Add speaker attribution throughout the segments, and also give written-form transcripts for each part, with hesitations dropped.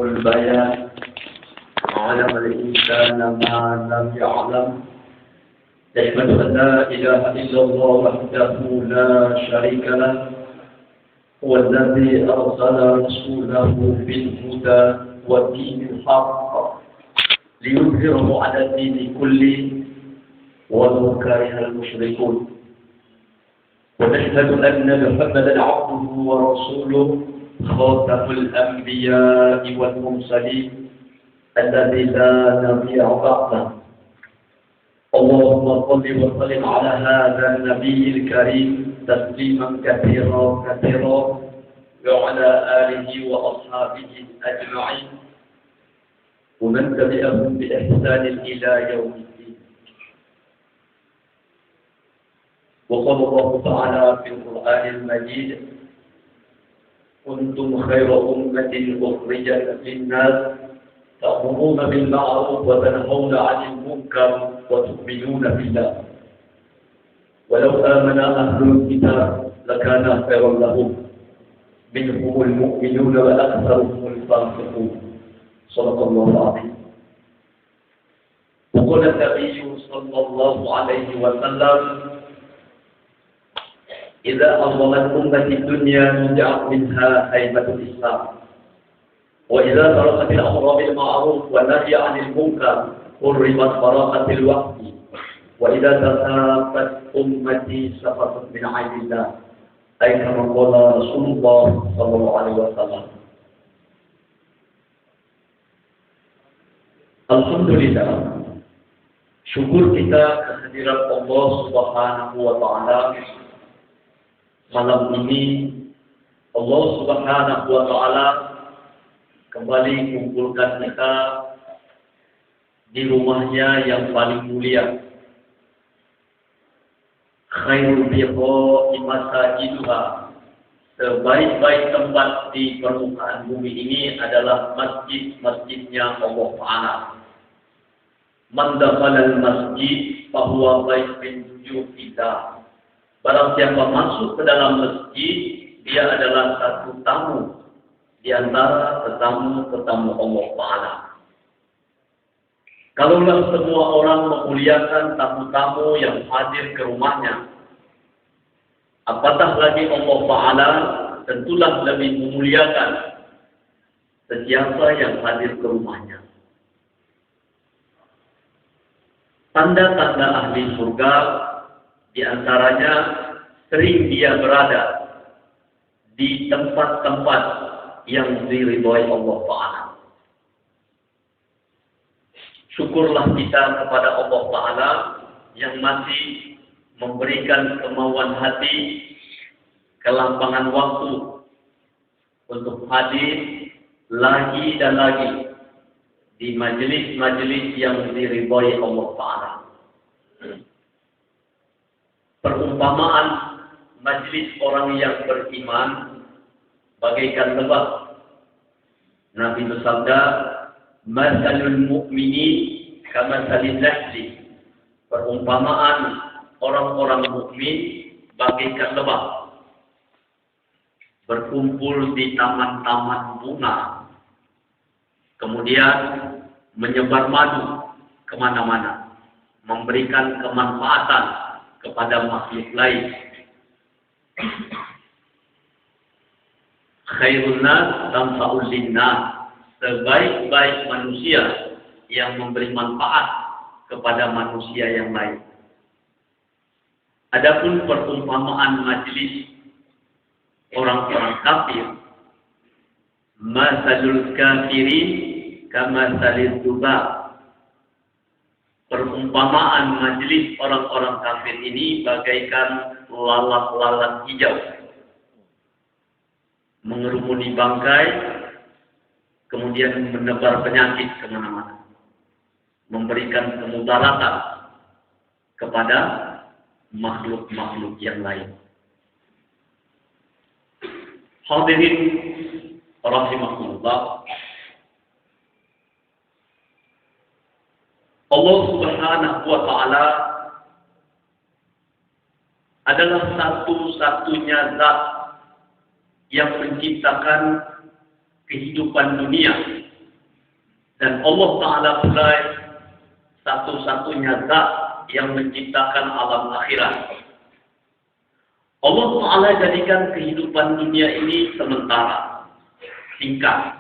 Speaker 1: البيان علم الإنسان ما لم يعلم أشهد أن لا إله إلا الله وحده لا شريك له هو الذي أرسل رسوله بالهدى ودين الحق ليظهره على الدين كله ولو كره المشركون ونشهد أن محمدا عبده ورسوله خاتم الأنبياء والمرسلين الذي لا نبي بعده اللهم صل وسلم على هذا النبي الكريم تسليما كثيرا وعلى آله وأصحابه أجمعين ومن تبعهم بإحسان إلى يوم الدين. وقال الله تعالى في القرآن المجيد كنتم خير أمة أخرجت للناس تأمرون بالمعروف وتنهون عن المنكر وتؤمنون بالله ولو آمن أهل الكتاب لكان خيرا لهم منهم المؤمنون وأكثرهم الفاسقون صدق الله العظيم. وقال النبي صلى الله عليه وسلم إذا أظلمت أمة الدنيا نزعت منها هيبة الإسلام وإذا تركت الأمر بالمعروف والنهي عن المنكر حرمت براءة الوحي وإذا تسافت أمتي سقطت من عين الله أي كما قال رسول الله صلى الله عليه وسلم. Alhamdulillah, syukur kita kehadiran Allah Subhanahu wa Ta'ala. Malam ini Allah Subhanahu wa Ta'ala kembali kumpulkan kita di rumahnya yang paling mulia. Khairul biqa'i masajiduha. Sebaik-baik tempat di permukaan bumi ini adalah masjid-masjidnya Allah Ta'ala. Man dakhalal masjid fahuwa baitun kita. Barang siapa masuk ke dalam masjid, dia adalah satu tamu di antara tetamu-tetamu Allah Ta'ala. Kalaulah semua orang memuliakan tamu-tamu yang hadir ke rumahnya, apatah lagi Allah Ta'ala tentulah lebih memuliakan sesiapa yang hadir ke rumahnya. Tanda-tanda ahli surga di antaranya sering dia berada di tempat-tempat yang diridhoi Allah Ta'ala. Syukurlah kita kepada Allah Ta'ala yang masih memberikan kemauan hati, kelampangan waktu untuk hadir lagi dan lagi di majelis-majelis yang diridhoi Allah Ta'ala. Perumpamaan majelis orang yang beriman bagaikan lebah. Nabi bersabda, "Matsalul mu'minin kamatsalil lahli." Perumpamaan orang-orang mukmin bagaikan lebah berkumpul di taman-taman bunga, kemudian menyebar madu kemana-mana, memberikan kemanfaatan kepada makhluk lain. Khairun nas tanfa'ul linnas. Sebaik-baik manusia yang memberi manfaat kepada manusia yang lain. Adapun perumpamaan majelis orang-orang kafir, masalul kafirin kamatsalil dzubab. Perumpamaan majelis orang-orang kafir ini bagaikan lalat-lalat hijau mengerumuni bangkai, kemudian menebar penyakit kemana-mana, memberikan kemudaratan kepada makhluk-makhluk yang lain. Hadirin rahimahullah, Allah Subhanahu wa Ta'ala adalah satu-satunya zat yang menciptakan kehidupan dunia Dan Allah Ta'ala pula satu-satunya zat yang menciptakan alam akhirat. Allah Ta'ala jadikan kehidupan dunia ini sementara, singkat.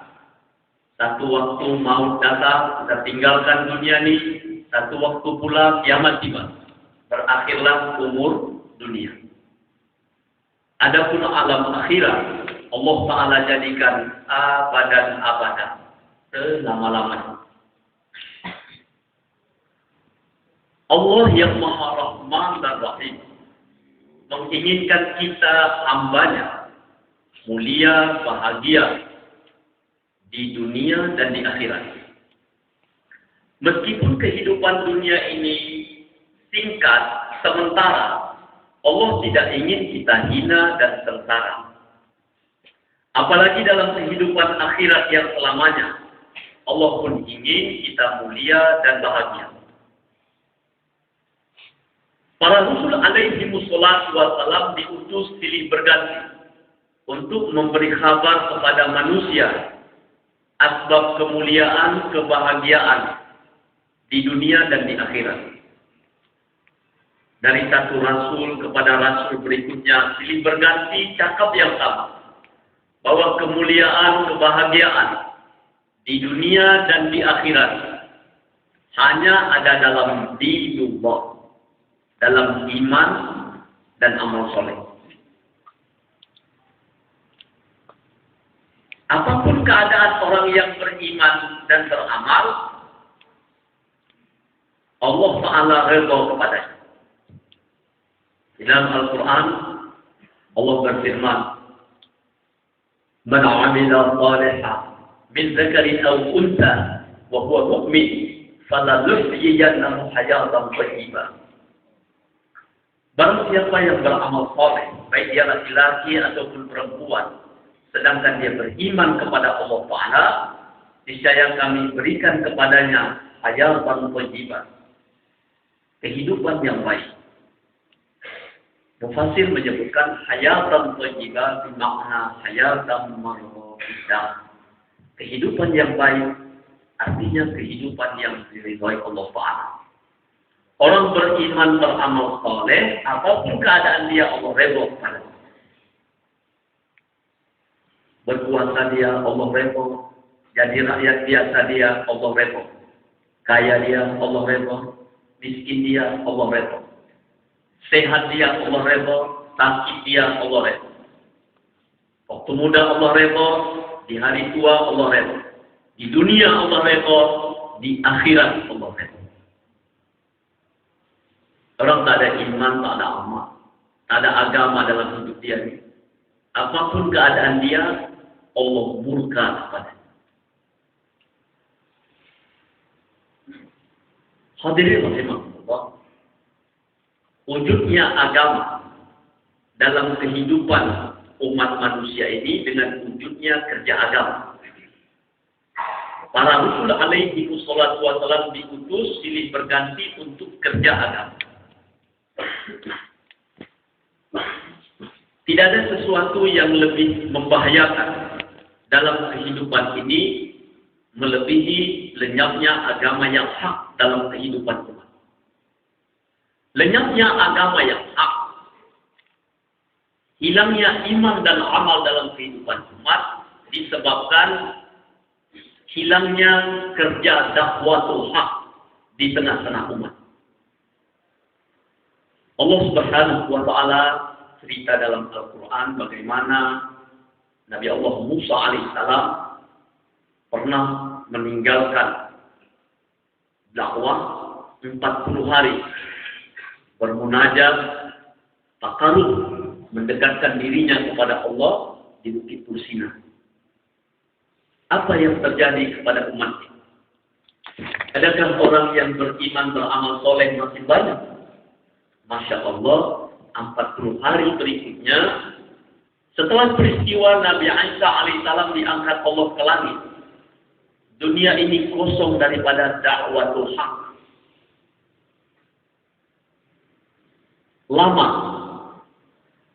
Speaker 1: Satu waktu maut datang, kita tinggalkan dunia ini. Satu waktu pula kiamat tiba. Berakhirlah umur dunia. Adapun alam akhirat, Allah Ta'ala jadikan abadan, selama-lamanya. Allah yang Maha Rahman dan Rahim menginginkan kita hambanya mulia, bahagia di dunia dan di akhirat. Meskipun kehidupan dunia ini singkat, sementara, Allah tidak ingin kita hina dan sengsara. Apalagi dalam kehidupan akhirat yang selamanya, Allah pun ingin kita mulia dan bahagia. Para Rasul alaihi wassalatu wassalam diutus silih berganti untuk memberi kabar kepada manusia asbab kemuliaan, kebahagiaan di dunia dan di akhirat. Dari satu rasul kepada rasul berikutnya silih berganti cakap yang sama, bahwa kemuliaan, kebahagiaan di dunia dan di akhirat hanya ada dalam dinullah, dalam iman dan amal soleh. Apapun keadaan orang yang beriman dan beramal, Allah Ta'ala redha kepadanya. Dalam Al-Quran, Allah berfirman, "Man 'amila shalihan min dzakarin aw untha wa huwa mu'min, falanuhyiyannahu hayatan thayyibah." Barang siapa yang beramal saleh, baik dia laki-laki ataupun perempuan, sedangkan dia beriman kepada Allah Ta'ala, niscaya kami berikan kepadanya hayatan thayyibah, kehidupan yang baik. Mufassir menyebutkan hayatan thayyibah bermakna hayatan mardiyyah. Kehidupan yang baik artinya kehidupan yang diridhai Allah Ta'ala. Orang beriman beramal saleh, apapun keadaan dia, Allah redha kepadanya. Berkuasa dia, Allah redha. Jadi rakyat biasa dia, Allah redha. Kaya dia, Allah redha. Miskin dia, Allah redha. Sehat dia, Allah redha. Sakit dia, Allah redha. Waktu muda Allah redha, di hari tua Allah redha. Di dunia Allah redha, di akhirat Allah redha. Orang tak ada iman, tak ada amal, tak ada agama dalam hidup dia. Apapun keadaan dia, Allah murka kepadanya. Hadirin rahimahullah, wujudnya agama dalam kehidupan umat manusia ini dengan wujudnya kerja agama. Para Rasul alaihi wassalatu wassalam diutus silih berganti untuk kerja agama. Tidak ada sesuatu yang lebih membahayakan dalam kehidupan ini melebihi lenyapnya agama yang hak dalam kehidupan umat. Lenyapnya agama yang hak, hilangnya iman dan amal dalam kehidupan umat disebabkan hilangnya kerja dakwatul hak di tengah-tengah umat. Allah Subhanahu wa Ta'ala cerita dalam Al-Quran bagaimana Nabi Allah Musa alaihissalam pernah meninggalkan dakwah 40 hari bermunajat, takarub, mendekatkan dirinya kepada Allah di Bukit Tursina. Apa yang terjadi kepada umat ini? Adakah orang yang beriman beramal soleh masih banyak? Masya Allah, 40 hari berikutnya, setelah peristiwa Nabi Isa alaihissalam diangkat Allah ke langit, dunia ini kosong daripada dakwatul haq. Lama,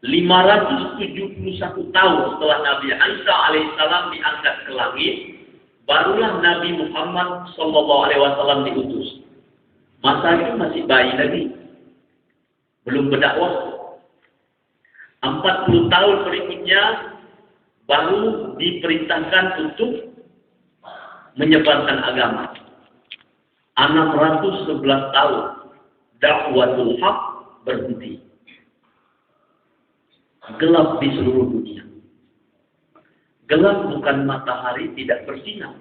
Speaker 1: 571 tahun setelah Nabi Isa alaihissalam diangkat ke langit, barulah Nabi Muhammad SAW diutus. Masa itu masih bayi lagi, belum berdakwah. 40 tahun berikutnya baru diperintahkan untuk menyebarkan agama. 611 tahun dakwatul haq berhenti. Gelap di seluruh dunia. Gelap bukan matahari tidak bersinar,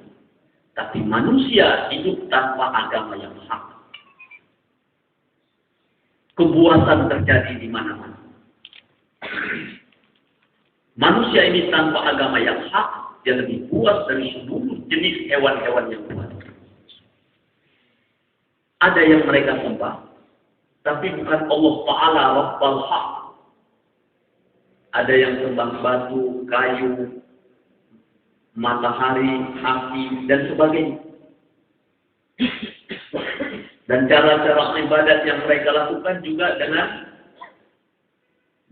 Speaker 1: tapi manusia hidup tanpa agama yang hak. Kebuasan terjadi di mana-mana. Manusia ini tanpa agama yang hak, dia lebih puas dari seluruh jenis hewan-hewan yang buas. Ada yang mereka sembah, tapi bukan Allah Ta'ala Rabbal Haq. Ada yang sembah batu, kayu, matahari, api, dan sebagainya. Dan cara-cara ibadat yang mereka lakukan juga dengan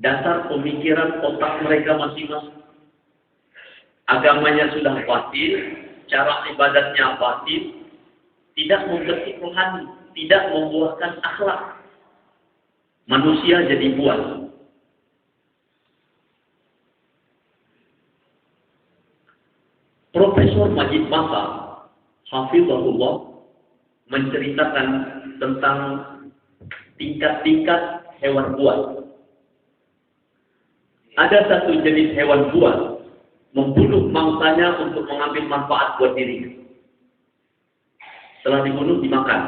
Speaker 1: dasar pemikiran otak mereka masing-masing. Agamanya sudah batil, cara ibadatnya batil, tidak membentuk rohani, tidak membuahkan akhlak. Manusia jadi buas. Profesor Majid Masa, Hafizahullah, menceritakan tentang tingkat-tingkat hewan buas. Ada satu jenis hewan buas membunuh mangsanya untuk mengambil manfaat buat dirinya. Setelah dibunuh dimakan.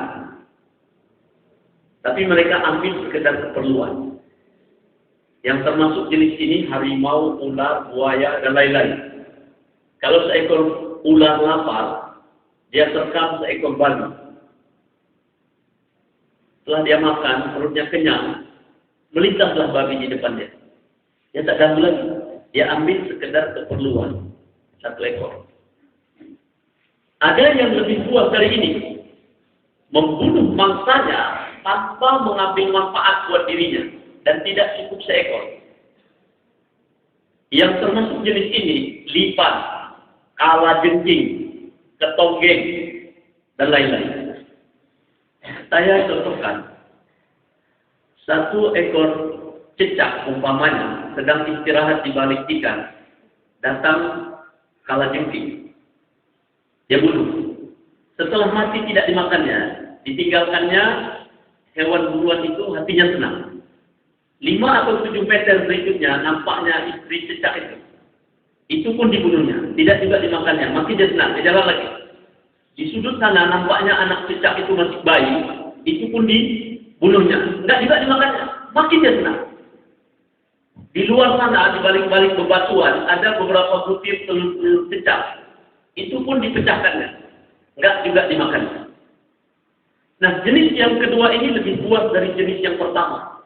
Speaker 1: Tapi mereka ambil sekedar keperluan. Yang termasuk jenis ini harimau, ular, buaya, dan lain-lain. Kalau seekor ular lapar, dia serkam seekor babi. Setelah dia makan, perutnya kenyang, melintaslah babi di depannya. Dia tak ganggu lagi. Dia ambil sekedar keperluan. Satu ekor. Ada yang lebih buas dari ini. Membunuh mangsanya tanpa mengambil manfaat buat dirinya. Dan tidak cukup seekor. Yang termasuk jenis ini, lipan, kalajengking, ketonggeng, dan lain-lain. Saya contohkan. Satu ekor cecak umpamanya sedang istirahat di balik ikan, datang kalajengking, dia bunuh. Setelah mati tidak dimakannya, ditinggalkannya, hewan buruan itu hatinya senang. 5 atau 7 meter berikutnya nampaknya istri cecak itu. Itu pun dibunuhnya, tidak juga dimakannya, masih dia senang, dia jalan lagi. Di sudut sana nampaknya anak cecak itu masih bayi, itu pun dibunuhnya, enggak juga dimakannya, makin dia senang. Di luar sana, di balik-balik bebatuan, ada beberapa butir telur cecak. Itu pun dipecahkannya. Enggak juga dimakannya. Nah, jenis yang kedua ini lebih buas dari jenis yang pertama.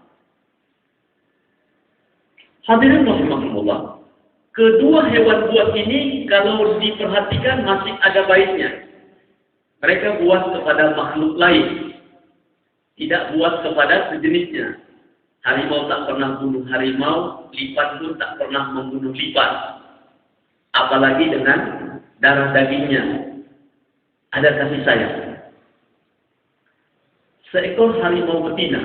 Speaker 1: Hadirin rahimakumullah. Kedua hewan buas ini, kalau diperhatikan masih ada baiknya. Mereka buas kepada makhluk lain. Tidak buas kepada sejenisnya. Harimau tak pernah bunuh harimau, lipan pun tak pernah membunuh lipan. Apalagi dengan darah dagingnya. Ada kasih sayang. Seekor harimau betina,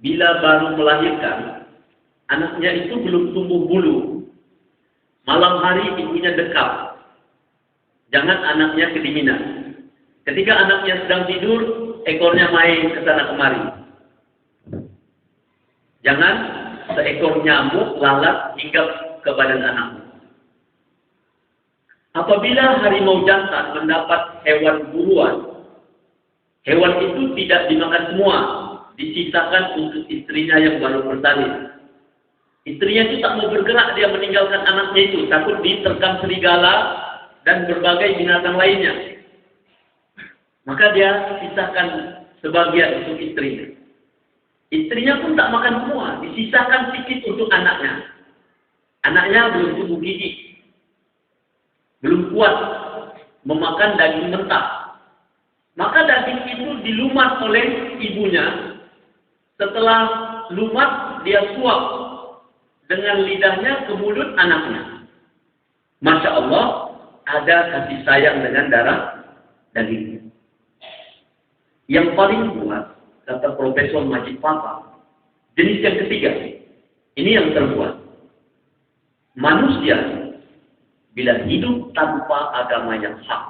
Speaker 1: bila baru melahirkan, anaknya itu belum tumbuh bulu. Malam hari ibunya dekap. Jangan anaknya kedinginan. Ketika anaknya sedang tidur, ekornya main ke sana kemari. Jangan seekor nyamuk lalat hinggap ke badan anak. Apabila harimau jantan mendapat hewan buruan, hewan itu tidak dimakan semua, disisakan untuk istrinya yang baru bersalin. Istrinya itu tak mau bergerak, dia meninggalkan anaknya itu, takut diterkam serigala dan berbagai binatang lainnya. Maka dia sisakan sebagian untuk istrinya. Istrinya pun tak makan semua, disisakan sedikit untuk anaknya. Anaknya belum tumbuh gigi, belum kuat memakan daging mentah. Maka daging itu dilumat oleh ibunya. Setelah lumat, dia suap dengan lidahnya ke mulut anaknya. Masya Allah, ada kasih sayang dengan darah daging. Yang paling kuat, kata Profesor Majid Papa, jenis yang ketiga, ini yang terkuat. Manusia bila hidup tanpa agama yang hak,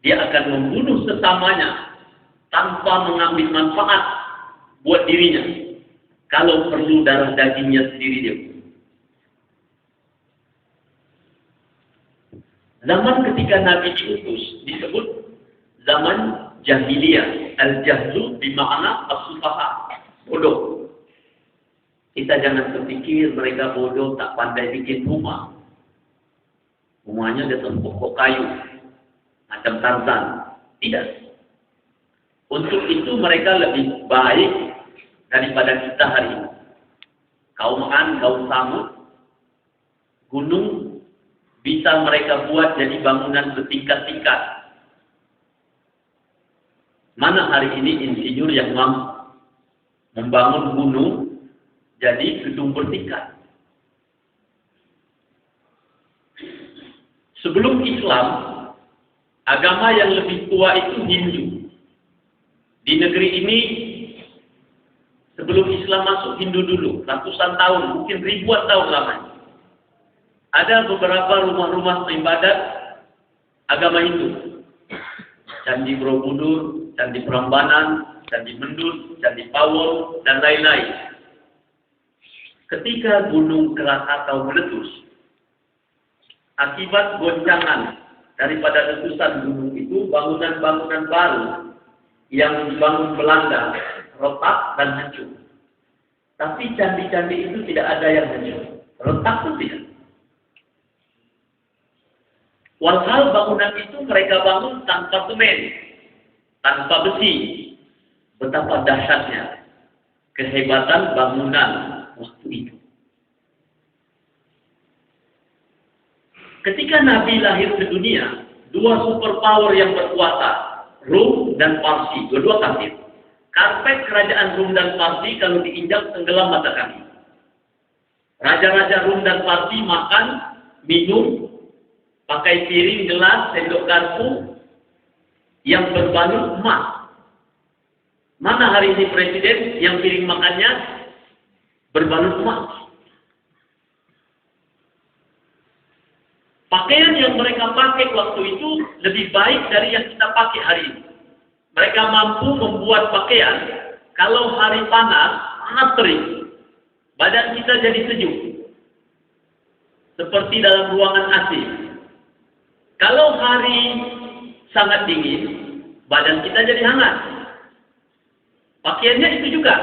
Speaker 1: dia akan membunuh sesamanya tanpa mengambil manfaat buat dirinya. Kalau perlu darah dagingnya sendiri dia. Zaman ketika Nabi diutus disebut zaman jahiliyah. Al-jahlu bermakna as-sufaha, bodoh. Kita jangan berpikir mereka bodoh tak pandai bikin rumah. Rumahnya di atas pokok kayu, macam Tarzan. Tidak. Untuk itu mereka lebih baik daripada kita hari ini. Kaum An, kaum Samud, gunung bisa mereka buat jadi bangunan bertingkat-tingkat. Mana hari ini insinyur yang mampu membangun gunung jadi gedung bertingkat? Sebelum Islam, agama yang lebih tua itu Hindu. Di negeri ini, sebelum Islam masuk, Hindu dulu, ratusan tahun, mungkin ribuan tahun lamanya. Ada beberapa rumah-rumah ibadat agama Hindu. Candi Borobudur, Candi Prambanan, Candi Mendut, Candi Pawon, dan lain-lain. Ketika Gunung Krakatau meletus, akibat goncangan daripada letusan gunung itu, bangunan-bangunan baru yang dibangun Belanda retak dan hancur. Tapi candi-candi itu tidak ada yang hancur. Retak pun tidak. Walhal bangunan itu mereka bangun tanpa semen, tanpa besi. Betapa dahsyatnya kehebatan bangunan waktu itu. Ketika Nabi lahir ke dunia, dua superpower yang berkuasa, Rum dan Parsi, dua-dua kafir. Karpet kerajaan Rum dan Parsi kalau diinjak tenggelam mata kaki. Raja-raja Rum dan Parsi makan, minum, pakai piring, gelas, sendok garpu yang berbalut emas. Mana hari ini presiden yang piring makannya berbalut emas? Pakaian yang mereka pakai waktu itu lebih baik dari yang kita pakai hari ini. Mereka mampu membuat pakaian kalau hari panas, sangat terik. Badan kita jadi sejuk. Seperti dalam ruangan AC. Kalau hari sangat dingin, badan kita jadi hangat. Pakaiannya itu juga.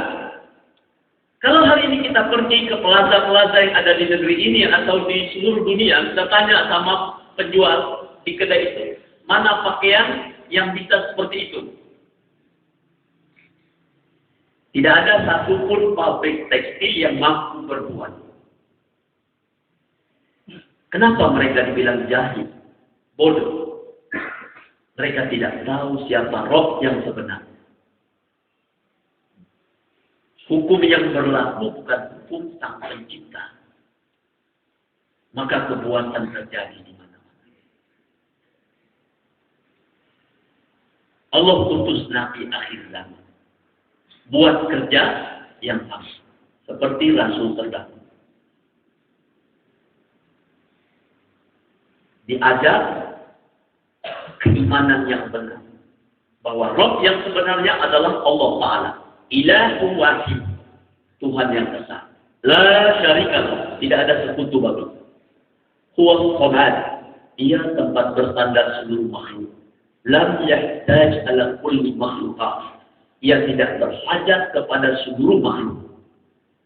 Speaker 1: Kalau hari ini kita pergi ke plaza-plaza yang ada di negeri ini atau di seluruh dunia, kita tanya sama penjual di kedai itu, mana pakaian yang bisa seperti itu? Tidak ada satupun pabrik tekstil yang mampu berbuat. Kenapa mereka dibilang jahil? Bodoh. Mereka tidak tahu siapa Rob yang sebenarnya. Hukum yang berlaku bukan hukum sang pencipta. Maka kebuatan terjadi di mana-mana. Allah utus Nabi akhir zaman. Buat kerja yang sama. Seperti Rasul terdahulu. Diajar keimanan yang benar. Bahwa Rabb yang sebenarnya adalah Allah Ta'ala. Ilahu wahid. Tuhan yang esa. La syarikalah. Tidak ada sekutu bagi. Huwa Samad. Dia tempat bersandar seluruh makhluk. Lam yahtaj ala kulli makhlukat. Ia tidak berhajat kepada seluruh makhluk.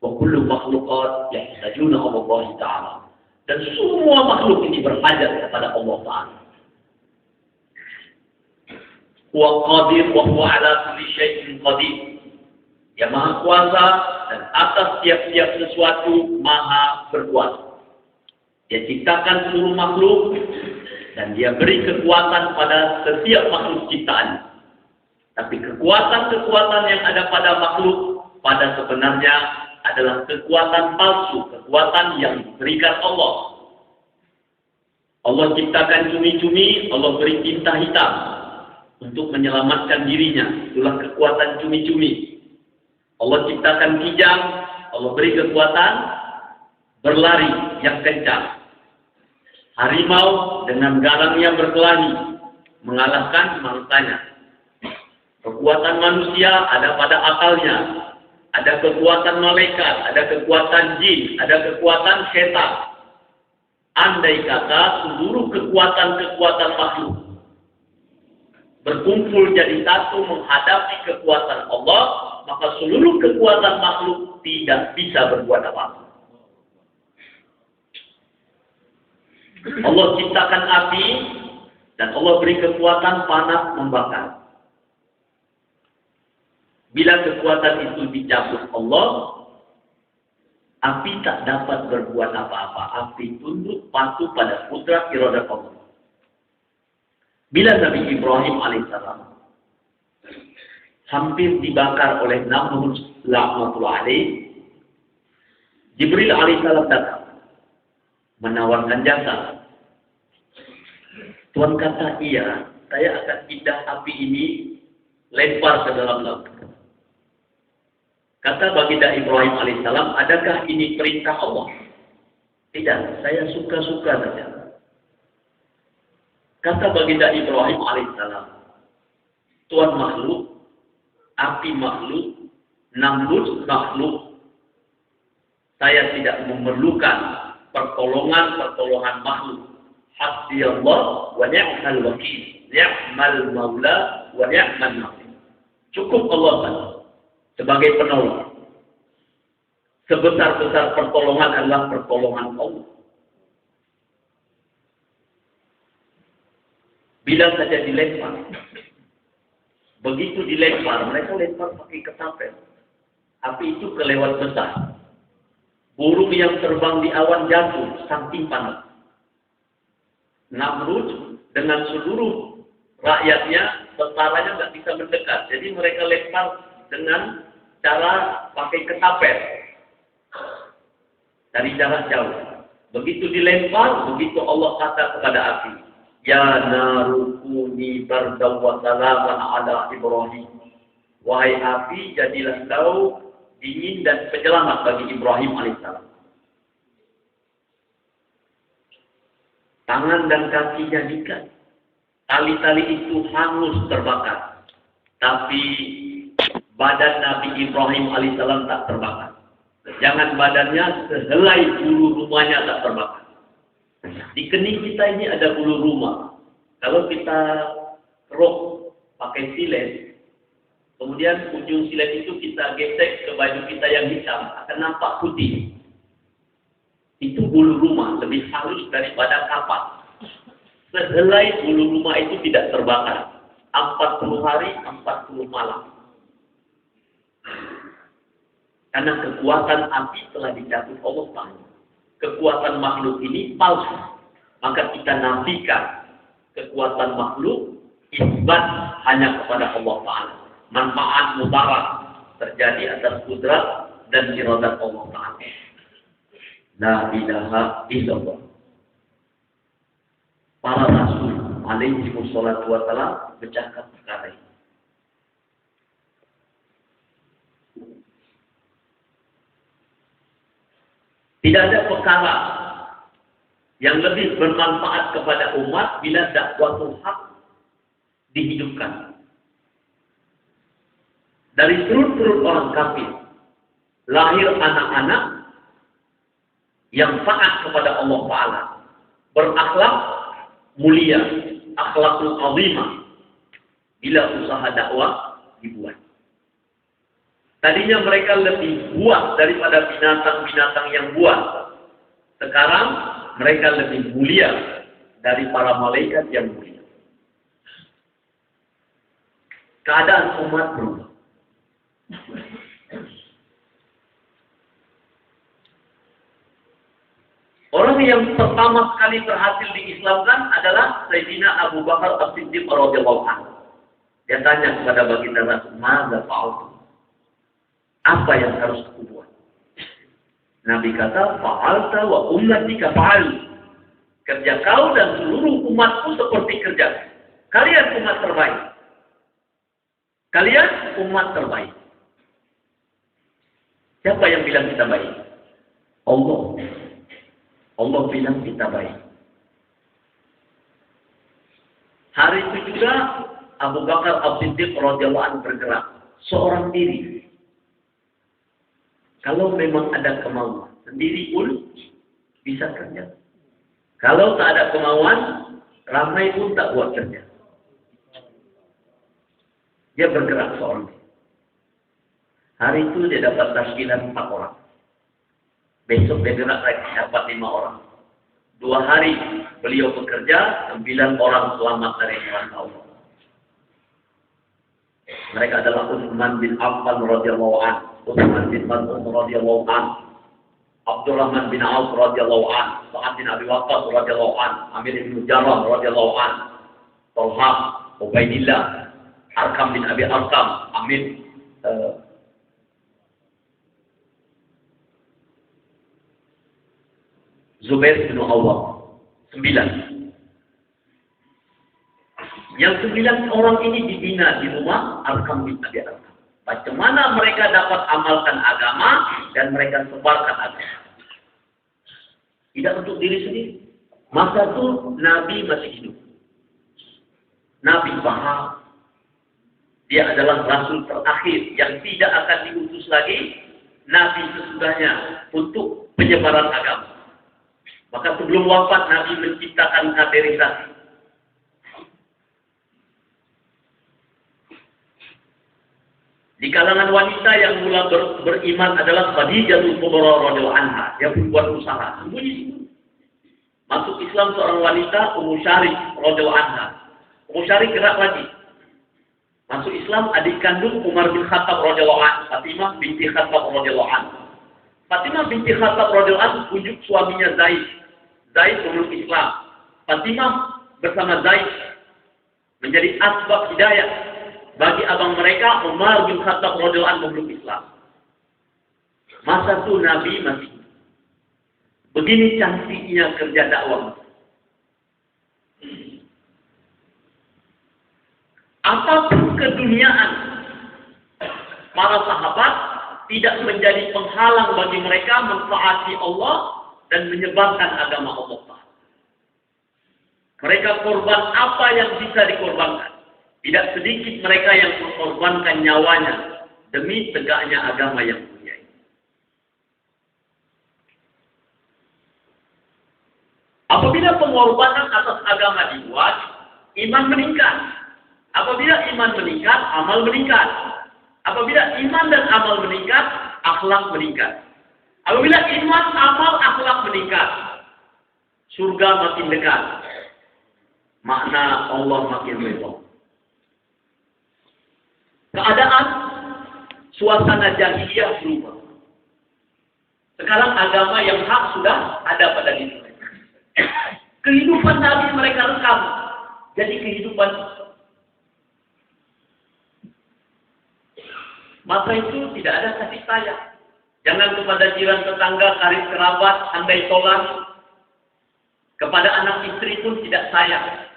Speaker 1: Wa kullu makhlukat yahtajuna Allah Ta'ala. Dan semua makhluk ini berhajat kepada Allah Ta'ala. Huwa qadir wa huwa ala kulli syai'in qadir. Dia maha kuasa dan atas tiap-tiap sesuatu maha berkuasa. Dia ciptakan seluruh makhluk dan dia beri kekuatan pada setiap makhluk ciptaan. Tapi kekuatan-kekuatan yang ada pada makhluk pada sebenarnya adalah kekuatan palsu, kekuatan yang diberikan Allah. Allah ciptakan cumi-cumi, Allah beri tinta hitam untuk menyelamatkan dirinya. Itulah kekuatan cumi-cumi. Allah ciptakan kijang, Allah beri kekuatan berlari yang kencang. Harimau dengan garangnya berkelahi, mengalahkan mangsanya. Kekuatan manusia ada pada akalnya. Ada kekuatan malaikat, ada kekuatan jin, ada kekuatan setan. Andai kata seluruh kekuatan-kekuatan makhluk berkumpul jadi satu menghadapi kekuatan Allah, maka seluruh kekuatan makhluk tidak bisa berbuat apa-apa. Allah ciptakan api dan Allah beri kekuatan panas membakar. Bila kekuatan itu dicabut Allah, api tak dapat berbuat apa-apa. Api tunduk patuh pada kudrat iradah Allah. Bila Nabi Ibrahim alaihissalam hampir dibakar oleh Namrud laknatullah alaih, Jibril alaihissalam datang menawarkan jasa. Tuhan kata, iya, saya akan pindah api ini lempar ke dalam laut. Kata baginda Ibrahim alaihissalam, adakah ini perintah Allah? Tidak, saya suka-suka saja. Kata baginda Ibrahim alaihissalam, Tuhan makhluk, api makhluk, Namrud makhluk, saya tidak memerlukan pertolongan makhluk. Hasbi Allah wa ni'mal wakil, ni'mal maula wa ni'mal nasir. Cukup Allah sebagai penolong. Sebesar-besar pertolongan adalah pertolongan Allah. Bila saja dilempar, begitu dilempar, mereka lempar pakai ketapel. Api itu kelewat besar. Burung yang terbang di awan jatuh, saking panas. Namrud dengan seluruh rakyatnya, tentaranya nggak bisa mendekat. Jadi mereka lempar dengan cara pakai ketapel dari jarak jauh. Begitu dilempar, begitu Allah kata kepada api, ya narukuni bardaw wa salaman ala Ibrahim. Wahai api, jadilah kau dingin dan penyelamat bagi Ibrahim alaihissalam. Tangan dan kakinya diikat. Tali-tali itu hangus terbakar. Tapi badan Nabi Ibrahim alaihissalam tak terbakar. Jangan badannya, sehelai bulu rumahnya tak terbakar. Di kening kita ini ada bulu rumah. Kalau kita rok pakai silet, kemudian ujung silet itu kita gesek ke baju kita yang hitam, akan nampak putih. Itu bulu rumah, lebih halus daripada kapas. Sehelai bulu rumah itu tidak terbakar. 40 hari, 40 malam. Karena kekuatan api telah dicabut Allah Ta'ala. Kekuatan makhluk ini palsu. Maka kita nafikan kekuatan makhluk, isbat hanya kepada Allah Ta'ala. Manfaat mudarat terjadi atas kudrat dan iradat Allah Ta'ala. La ilaha illallah. Para rasul alaihi wassalatu wassalam bercakap perkara ini. Tidak ada perkara yang lebih bermanfaat kepada umat bila dakwatul haq dihidupkan. Dari perut-perut orang kafir lahir anak-anak yang taat kepada Allah Ta'ala, berakhlak mulia, akhlakul azimah bila usaha dakwah dibuat. Tadinya mereka lebih buas daripada binatang-binatang yang buas. Sekarang mereka lebih mulia dari para malaikat yang mulia. Keadaan umat berubah. Orang yang pertama sekali berhasil diislamkan adalah Sayyidina Abu Bakar As-Siddiq radhiyallahu anhu. Dia tanya kepada baginda Rasul, "Mada fa'altu?" Apa yang harus aku buat? Nabi kata, "Fa'alta wa ummatika fa'al." Kerja kau dan seluruh umatku seperti kerja. Kalian umat terbaik. Kalian umat terbaik. Siapa yang bilang kita baik? Allah. Allah bilang kita baik. Hari itu juga Abu Bakar As-Siddiq radhiyallahu anhu bergerak seorang diri. Kalau memang ada kemauan, sendiri pun bisa kerja. Kalau tak ada kemauan, ramai pun tak buat kerja. Dia bergerak seorang diri. Hari itu dia dapat tashkilan 4 orang. Besok dia gerak lagi dapat 5 orang. 2 hari beliau bekerja, 9 orang selamat dari neraka Allah. Mereka adalah Utsman bin Affan radhiyallahu anhu, Utsman bin Mas'ud radhiyallahu anhu, Abdurrahman bin Auf radhiyallahu anhu, Sa'ad bin Abi Waqqas radhiyallahu anhu, Amir bin Jarrah radhiyallahu anhu, Talha, Ubaidillah, Arkam bin Abi Arkam, Amir Zubair bin Awwam. 9. Yang 9 orang ini dibina di rumah Arkam bin Abi Arkam. Bagaimana mereka dapat amalkan agama dan mereka sebarkan agama. Tidak untuk diri sendiri. Masa itu Nabi masih hidup. Nabi paham. Dia adalah Rasul terakhir yang tidak akan diutus lagi Nabi sesudahnya untuk penyebaran agama. Maka sebelum wafat Nabi menciptakan kaderisasi. Di kalangan wanita yang mula beriman adalah Khadijatul Kubra radhiyallahu anha. Dia pun buat usaha. Sembunyi. Masuk Islam seorang wanita Ummu Syarif radhiyallahu anha. Ummu Syarif gerak lagi. Masuk Islam adik kandung Umar bin Khattab radhiyallahu anhu, Fatimah binti Khattab radhiyallahu anhu. Fatimah binti Khattab radhiyallahu anhu tunjuk suaminya Zaid. Zaid memeluk Islam. Fatimah bersama Zaid menjadi asbab hidayah bagi abang mereka Umar bin Khattab radhiyallahu anhu memeluk Islam. Masa itu Nabi masih begini cantiknya kerja dakwah. Apapun keduniaan para sahabat tidak menjadi penghalang bagi mereka mentaati Allah dan menyebarkan agama Allah. Mereka korban apa yang bisa dikorbankan. Tidak sedikit mereka yang mengorbankan nyawanya demi tegaknya agama yang mulia. Apabila pengorbanan atas agama dibuat, iman meningkat. Apabila iman meningkat, amal meningkat. Apabila iman dan amal meningkat, akhlak meningkat. Apabila iman, amal, akhlak meningkat, surga makin dekat. Makna Allah makin ridho. Keadaan suasana jahiliyah berubah. Sekarang agama yang hak sudah ada pada diri mereka. Kehidupan Nabi mereka rekam. Jadi kehidupan masa itu tidak ada kasih sayang. Jangan kepada jiran tetangga, karib kerabat, andai tolak. Kepada anak istri pun tidak sayang.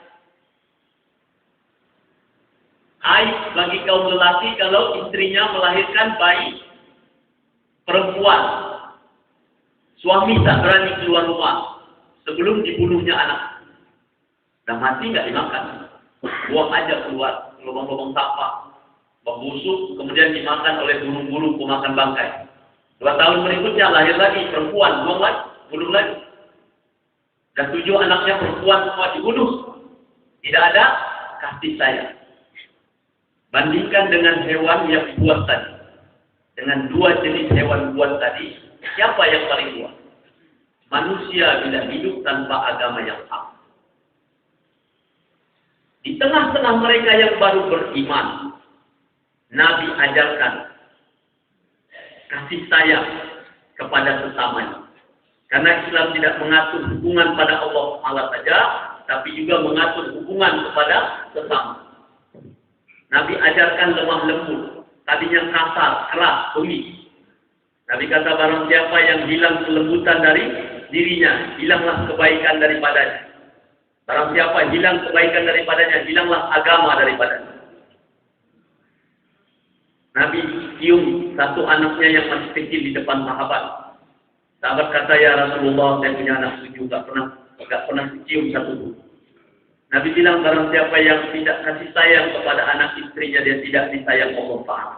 Speaker 1: Aib bagi kaum lelaki kalau istrinya melahirkan bayi perempuan. Suami tak berani keluar rumah sebelum dibunuhnya anak. Dan mati nggak dimakan. Buang aja keluar, lubang-lubang sampah. Membusuk, kemudian dimakan oleh burung-burung pemakan bangkai. 2 tahun berikutnya lahir lagi perempuan, buang lagi, bunuh lagi. Dan 7 anaknya perempuan semua dibunuh. Tidak ada kasih sayang. Bandingkan dengan hewan yang buat tadi. Dengan 2 jenis hewan buat tadi, siapa yang paling kuat? Manusia bila hidup tanpa agama yang hak. Di tengah-tengah mereka yang baru beriman, Nabi ajarkan kasih sayang kepada sesamanya. Karena Islam tidak mengatur hubungan pada Allah Ta'ala saja, tapi juga mengatur hubungan kepada sesama. Nabi ajarkan lemah lembut, tadinya kasar, keras, bumi. Nabi kata barang siapa yang hilang kelembutan dari dirinya, hilanglah kebaikan daripadanya. Barang siapa hilang kebaikan daripadanya, hilanglah agama daripadanya. Nabi cium satu anaknya yang masih kecil di depan sahabat. Sahabat kata, ya Rasulullah, saya punya anak 7, gak pernah cium satu pun. Nabi bilang, barang siapa yang tidak kasih sayang kepada anak istrinya, dia tidak disayang Allah Ta'ala.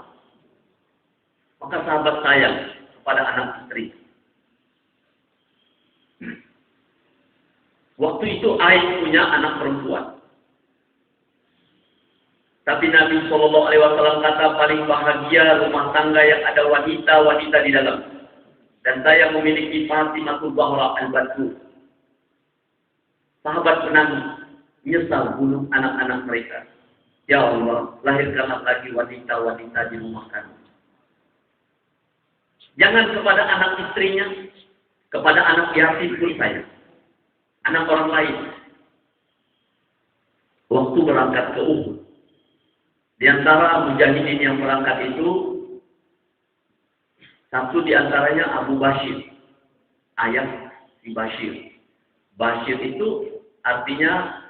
Speaker 1: Maka sahabat sayang kepada anak istri. Waktu itu Ais punya anak perempuan. Tapi Nabi SAW kata, paling bahagia rumah tangga yang ada wanita-wanita di dalam. Dan saya memiliki Fatimatul Zahra al-Batul. Sahabat menangis, menyesal bunuh anak-anak mereka. Ya Allah, lahirkanlah lagi wanita-wanita di rumah kami. Jangan kepada anak istrinya, kepada anak yatim pun sayang. Anak orang lain. Waktu berangkat ke Uhud, di antara mujahidin yang berangkat itu, satu di antaranya Abu Bashir, ayah si Bashir. Bashir itu artinya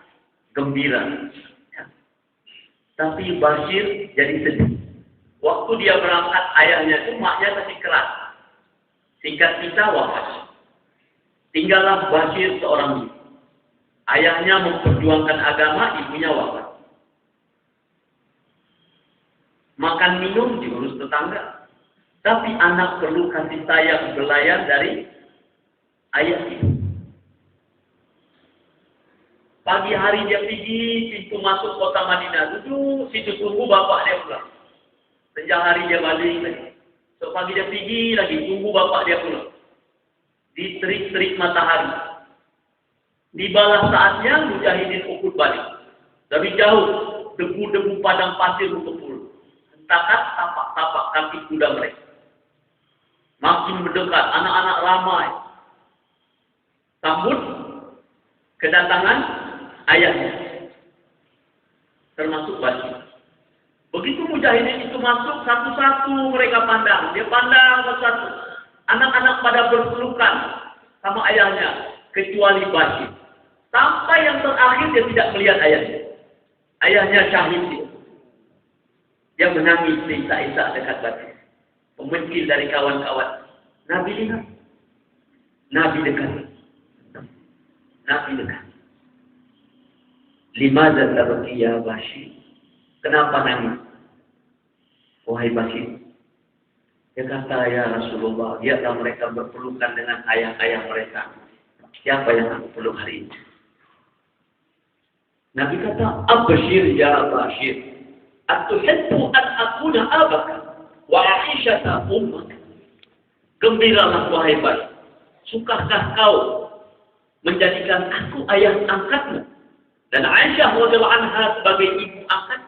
Speaker 1: gembira. Ya. Tapi Bashir jadi sedih. Waktu dia berangkat, ayahnya itu maknya masih keras. Singkat kita wafat. Tinggallah Bashir seorang diri. Ayahnya memperjuangkan agama, ibunya wafat. Makan minum diurus tetangga. Tapi anak perlu kasih sayang belayan dari ayah itu. Pagi hari dia pergi pintu masuk kota Madinah. Duduk situ tunggu bapak dia pulang. Sejak hari dia balik lagi. So pagi dia pergi lagi tunggu bapak dia pulang. Di terik-terik matahari. Dibalas saatnya mujahidin Uhud balik. Dari jauh debu-debu padang pasir berkumpul. Hentakan tapak-tapak kaki kuda mereka. Makin mendekat, anak-anak ramai. Sambut kedatangan ayahnya. Termasuk Bashir. Begitu mujahidin itu masuk, satu-satu mereka pandang. Dia pandang satu-satu. Anak-anak pada berpelukan sama ayahnya. Kecuali Bashir. Sampai yang terakhir dia tidak melihat ayahnya. Ayahnya syahid dia. Dia menangis seisak-isak dekat Bashir. Pemencil dari kawan-kawan. Nabi lihat. Nabi dekat. Nabi dekat. Limadza tabki ya Bashir? Kenapa nangis? Wahai Bashir. Dia kata, ya Rasulullah, lihatlah mereka berpelukan dengan ayah-ayah mereka. Siapa yang aku peluk hari ini? Nabi kata, Abshir ya Bashir. Atuhibbu an akuna abaka wa aishata ummak. Gembiralah wahai Bashir. Sukakah kau menjadikan aku ayah angkatmu dan Aisyah radhiyallahu anha sebagai ibu angkat?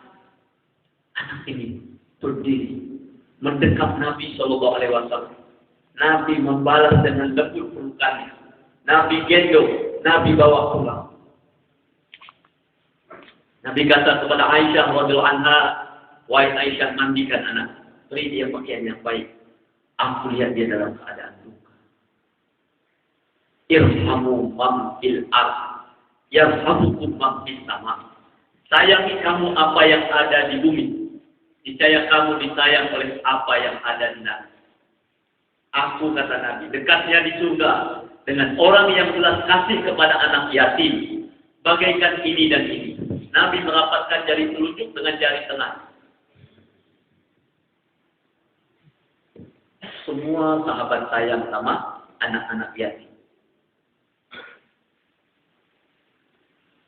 Speaker 1: Anak ini berdiri mendekap Nabi SAW. Nabi membalas dengan lembut pelukannya. Nabi gendong, Nabi bawa pulang. Nabi kata kepada Aisyah radhiyallahu anha, wahai Aisyah, mandikan anak, beri dia pakaian yang baik. Aku lihat dia dalam keadaan duka. Irhamu man fil ardh, yarhamukum man fis sama. Sayangi kamu apa yang ada di bumi. Niscaya kamu disayang oleh apa yang ada di neraka. Aku, kata Nabi, dekatnya di surga dengan orang yang belas kasih kepada anak yatim, bagaikan ini dan ini. Nabi merapatkan jari telunjuk dengan jari tengah. Semua sahabat sayang sama anak-anak yatim.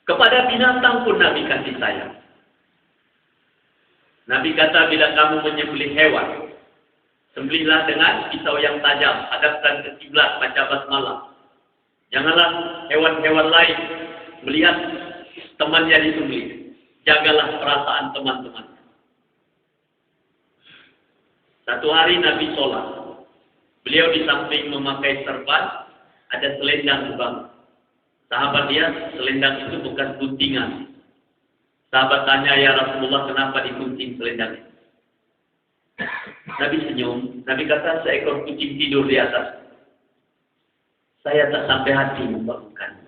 Speaker 1: Kepada binatang pun Nabi kasih sayang. Nabi kata, bila kamu menyembelih hewan, sembelihlah dengan pisau yang tajam, hadapkan ke kiblat, baca basmalah. Janganlah hewan-hewan lain melihat temannya disembelih. Jagalah perasaan teman-teman. Satu hari Nabi sholat. Beliau di samping memakai serban, ada selendang lubang. Sahabat dia, selendang itu bekas guntingan. Sahabat tanya, ya Rasulullah, kenapa digunting selendang itu? Nabi senyum. Nabi kata, seekor kucing tidur di atas. Saya tak sampai hati membangunkan.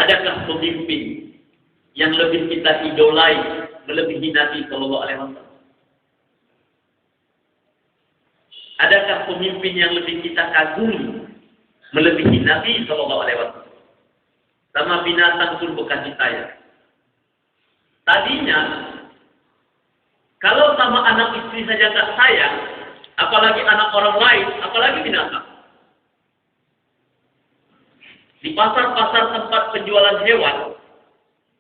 Speaker 1: Adakah pemimpin yang lebih kita idolai melebihi Nabi Sallallahu Alaihi Wasallam? Adakah pemimpin yang lebih kita kagumi melebihi Nabi Sallallahu Alaihi Wasallam? Sama binatang pun berkasih sayang. Tadinya, kalau sama anak istri saja tak sayang, apalagi anak orang lain, apalagi binatang. Di pasar-pasar tempat penjualan hewan,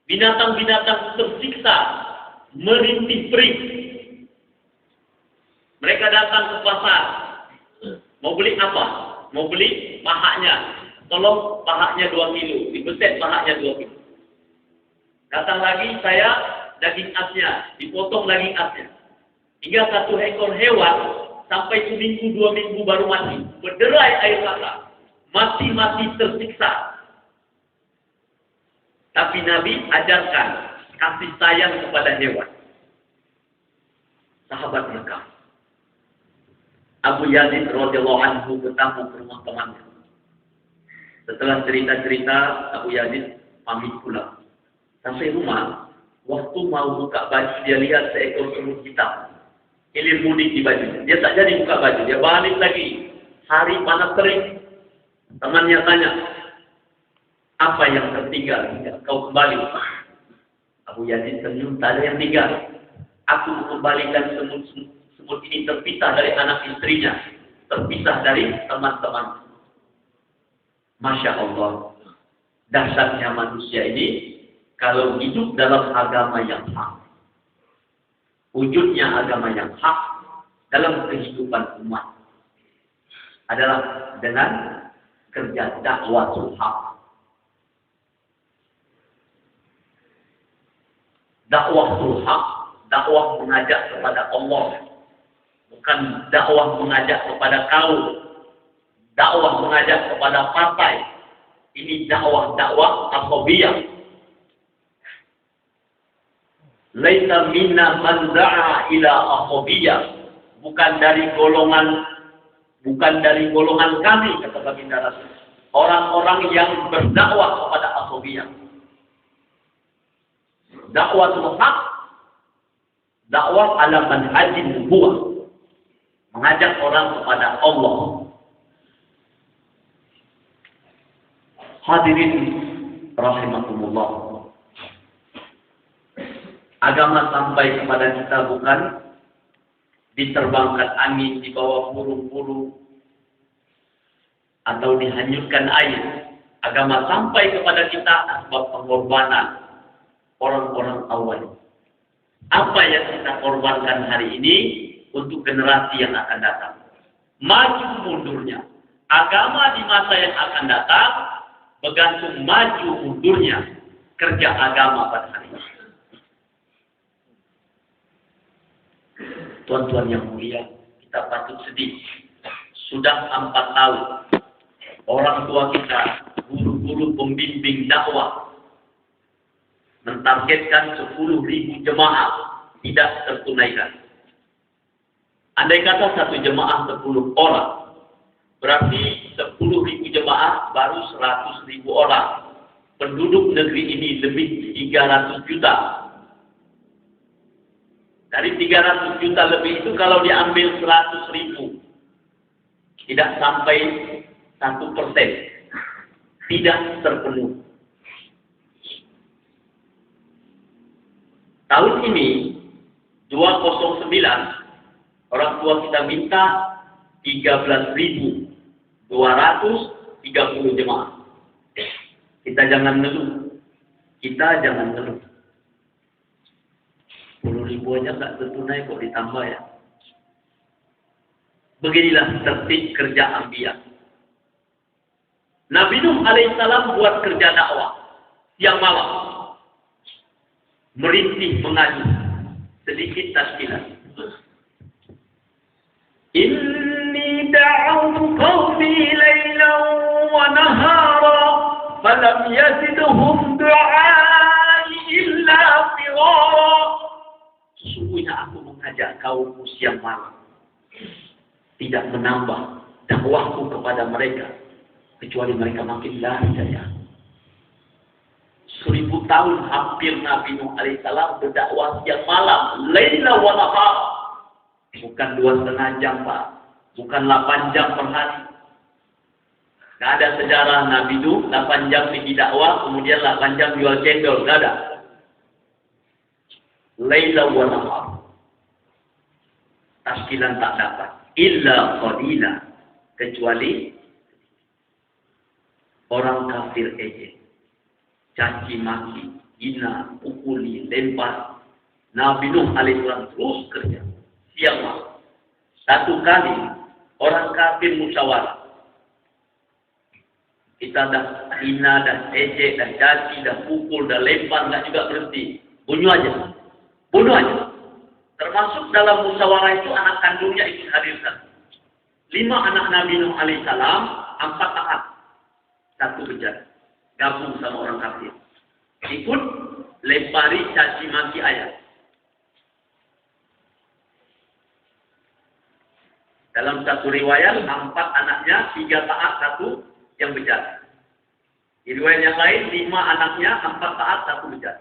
Speaker 1: binatang-binatang tersiksa, merintih perih. Mereka datang ke pasar, mau beli apa? Mau beli pahanya. Tolong pahanya 2 kilo, dibeset pahanya 2 kilo. Datang lagi saya daging asnya, dipotong daging asnya. Hingga 1 ekor hewan sampai seminggu 2 minggu baru mati, berderai air mata. Mati tersiksa. Tapi Nabi ajarkan kasih sayang kepada hewan. Sahabat Mekah. Abu Yazid radhiyallahu anhu bertamu ke rumah temannya. Setelah cerita-cerita, Abu Yazid pamit pulang. Sampai rumah, waktu mau buka baju, dia lihat seekor semut hitam. Hilir mudik di bajunya. Dia tak jadi buka baju, dia balik lagi. Hari panas terik. Temannya tanya, apa yang tertinggal hingga kau kembali? Abu Yazid senyum, tak ada yang tinggal. Aku mengembalikan semut ini terpisah dari anak istrinya, terpisah dari teman-teman. Masya Allah, dahsyatnya manusia ini kalau hidup dalam agama yang hak. Wujudnya agama yang hak dalam kehidupan umat adalah dengan kerja dakwatul haq. Dakwatul haq, dakwah mengajak kepada Allah, bukan dakwah mengajak kepada kaum, dakwah mengajak kepada partai. Ini dakwah ashabiyah. Laisa minna man da'a ila ashabiyah, bukan dari golongan kami, kata baginda Rasul. Orang-orang yang berdakwah kepada ashabiyah. Dakwatul haq, dakwah ala manhajin nubuwah, mengajak orang kepada Allah. Hadirin rahimakumullah. Agama sampai kepada kita bukan diterbangkan angin di bawah burung-burung atau dihanyutkan air. Agama sampai kepada kita sebab pengorbanan orang-orang awal. Apa yang kita korbankan hari ini untuk generasi yang akan datang? Maju mundurnya agama di masa yang akan datang bergantung maju mundurnya kerja agama pada hari ini. Tuan-tuan yang mulia, kita patut sedih. Sudah 4 tahun orang tua kita, guru-guru pembimbing dakwah, mentargetkan 10.000 jemaah tidak tertunaikan. Andai kata 1 jemaah 10 orang, berarti 10.000 jemaah baru 100.000 orang. Penduduk negeri ini lebih 300 juta. Dari 300 juta lebih itu kalau diambil 100.000, tidak sampai 1%, tidak terpenuhi. Tahun ini 209 orang tua kita minta 13.230 jemaah. Kita jangan ngeluh. 10.000 aja nggak tertunai kok ditambah ya. Beginilah tertib kerja anbiya. Nabi Nuh alaihissalam buat kerja dakwah siang malam, merintih mengadu. Sedikit tazkirah. Inni da'awtu qawmi laylan wa nahara falam yazidhum du'ai illa firara. Sesungguhnya aku mengajak kaummu siang malam, tidak menambah dakwahku kepada mereka kecuali mereka makin lari dari aku. 1000 tahun hampir Nabi Nuh alaihissalam berdakwah siang malam, laila wa nahar. Bukan 2,5 jam, Pak. Bukan 8 jam per hari. Tidak ada sejarah Nabi Nuh 8 jam pergi dakwah, kemudian 8 jam jual cendol. Tidak ada. Laila wa nahar. Tashkilan tak dapat. Illa qalila. Kecuali orang kafir ejek. Caci maki, hina, pukuli, lempar. Nabi Nuh alaihissalam terus kerja. Siang malam. Satu kali orang kafir musyawarah. Kita dah hina, dah ejek, dah caci, dah pukul, dah lempar, nggak juga berhenti. Bunuh aja. Bunuh aja. Termasuk dalam musyawarah itu anak kandungnya ikut hadirkan. 5 anak Nabi Nuh alaihissalam, 4 taat. 1 bejat. Gabung sama orang kafir. Ikut lempari caci maki ayah. Dalam satu riwayat 4 anaknya, 3 taat, 1 yang bejat. Di riwayat yang lain 5 anaknya, 4 taat, 1 bejat.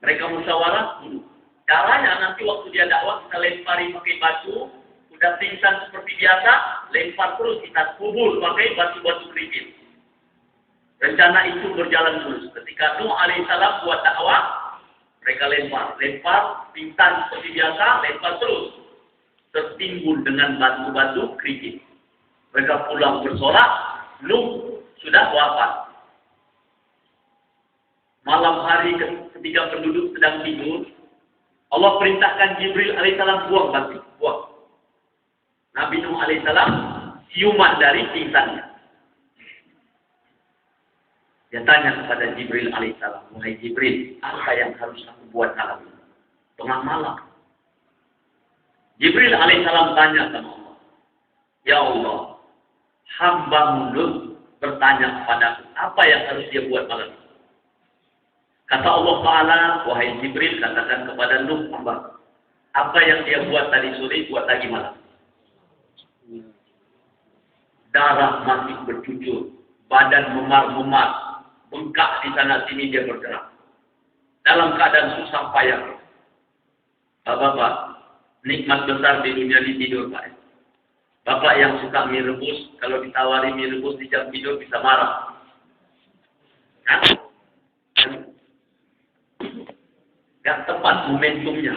Speaker 1: Mereka musyawarah dulu. Caranya nanti waktu dia dakwah kita lempari pakai batu, udah pingsan seperti biasa, lempar terus kita kubur pakai batu-batu kerikil. Rencana itu berjalan terus. Ketika Nuh alaihissalam buat dakwah, mereka lempar, pingsan seperti biasa, lempar terus. Tertimbun dengan batu-batu kerikil. Mereka pulang bersorak, Nuh sudah wafat. Malam hari ketika penduduk sedang tidur, Allah perintahkan Jibril alaihissalam buang batu, buang. Nabi Nuh alaihissalam siuman dari pingsannya. Dia tanya kepada Jibril alaihissalam, wahai Jibril, apa yang harus aku buat malam ini? Tengah malam. Jibril alaihissalam tanya sama Allah, ya Allah, hamba-Mu Nuh bertanya kepada apa yang harus dia buat malam ini? Kata Allah Ta'ala, wahai Jibril, katakan kepada Nuh hamba, apa yang dia buat tadi sore, buat lagi malam. Darah masih bercucur, badan memar-memar, bengkak di sana sini dia bergerak. Dalam keadaan susah payah. Bapak, nikmat besar di dunia di tidur, Pak. Bapak yang suka mie rebus, kalau ditawari mie rebus di jam tidur bisa marah. Gak tepat momentumnya.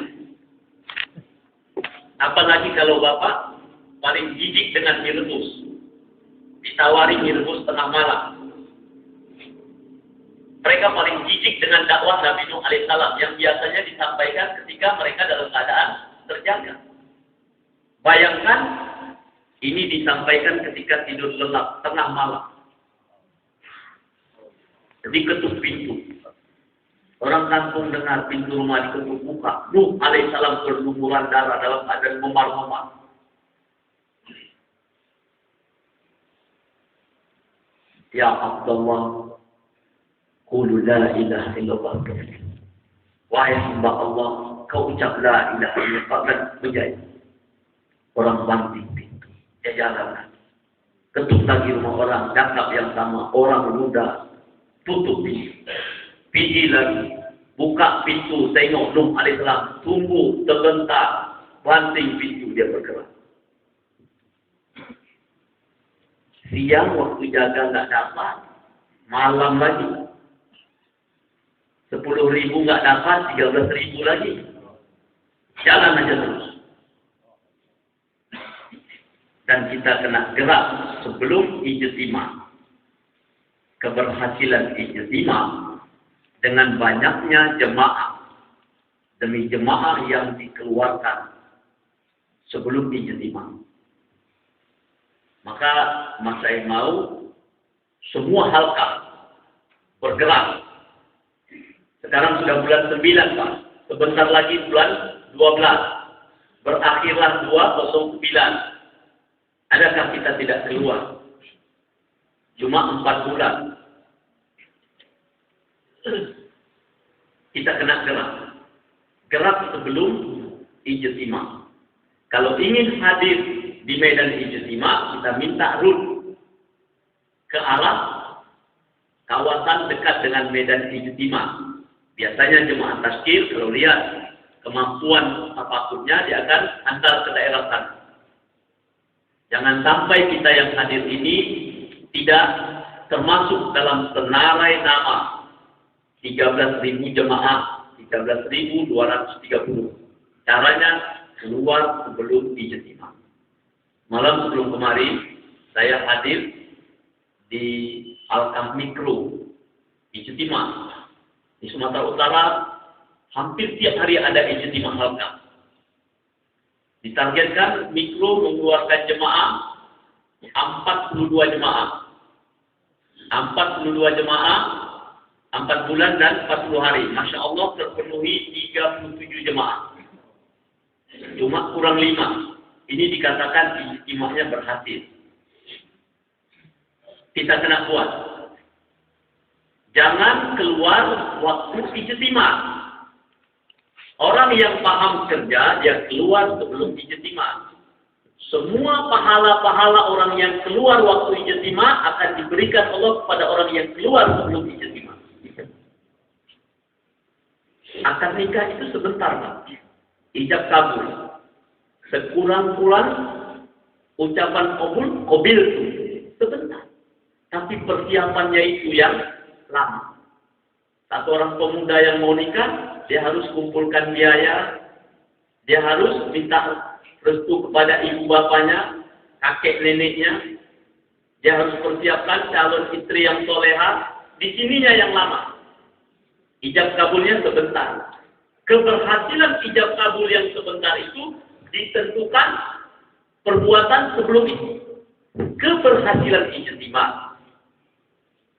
Speaker 1: Apalagi kalau Bapak paling jijik dengan mie rebus. Ditawari mie rebus tengah malam. Mereka paling jijik dengan dakwah Nabi Nuh alaihissalam yang biasanya disampaikan ketika mereka dalam keadaan terjaga. Bayangkan ini disampaikan ketika tidur lelap tengah malam. Diketuk pintu. Orang kampung dengar pintu rumah diketuk buka. Nuh alaihissalam berlumuran darah dalam keadaan memar-memar. Ya Abdullah, qul la ilaha illallah. Wahai hamba Allah, kau ucap la ilaha illallah dan menjadi orang banting pintu. Dia jalan. Ketuk lagi rumah orang, cakap yang sama, orang muda, tutup pintu. Pergi lagi, buka pintu, tengok Nuh alaihissalam, tunggu, terbentak, banting pintu, dia bergerak. Siang waktu jaga nggak dapat, malam lagi. 10.000 nggak dapat, 13.000 lagi. Jalan aja terus. Dan kita kena gerak sebelum ijtima. Keberhasilan ijtima dengan banyaknya jemaah demi jemaah yang dikeluarkan sebelum ijtima. Maka Mas saya mau semua halqa bergerak. Sekarang sudah bulan 9, Pak. Sebentar lagi bulan 12. Berakhirlah 209. Adakah kita tidak keluar? Cuma 4 bulan. Kita kena gerak. Gerak sebelum ijtima. Kalau ingin hadir di medan ijtima, kita minta rut ke arah kawasan dekat dengan medan ijtima. Biasanya jemaah tazkir kalau lihat kemampuan tafakurnya, dia akan hantar ke daerah sana. Jangan sampai kita yang hadir ini tidak termasuk dalam senarai nama 13.000 jemaah, 13.230. Caranya keluar sebelum ijtima. Malam sebelum kemarin saya hadir di Al-Kaf Mikro ijtima di Sumatera Utara. Hampir tiap hari ada ijtima Al-Kaf. Ditargetkan Mikro mengeluarkan jemaah 42 jemaah. 42 jemaah 4 bulan dan 40 hari. Masya Allah terpenuhi 37 jemaah. Cuma kurang 5. Ini dikatakan ijtimanya berhasil. Kita kena kuat. Jangan keluar waktu ijtima. Orang yang paham kerja, dia keluar sebelum ijtima. Semua pahala-pahala orang yang keluar waktu ijtima akan diberikan Allah kepada orang yang keluar sebelum ijtima. Akad nikah itu sebentar, Pak. Ijab kabul. Sekurang-kurang ucapan qabil itu sebentar. Tapi persiapannya itu yang lama. Satu orang pemuda yang mau nikah, dia harus kumpulkan biaya, dia harus minta restu kepada ibu bapaknya, kakek neneknya, dia harus persiapkan calon istri yang soleha, di sininya yang lama. Ijab kabulnya sebentar. Keberhasilan ijab kabul yang sebentar itu ditentukan perbuatan sebelum itu. Keberhasilan ijtima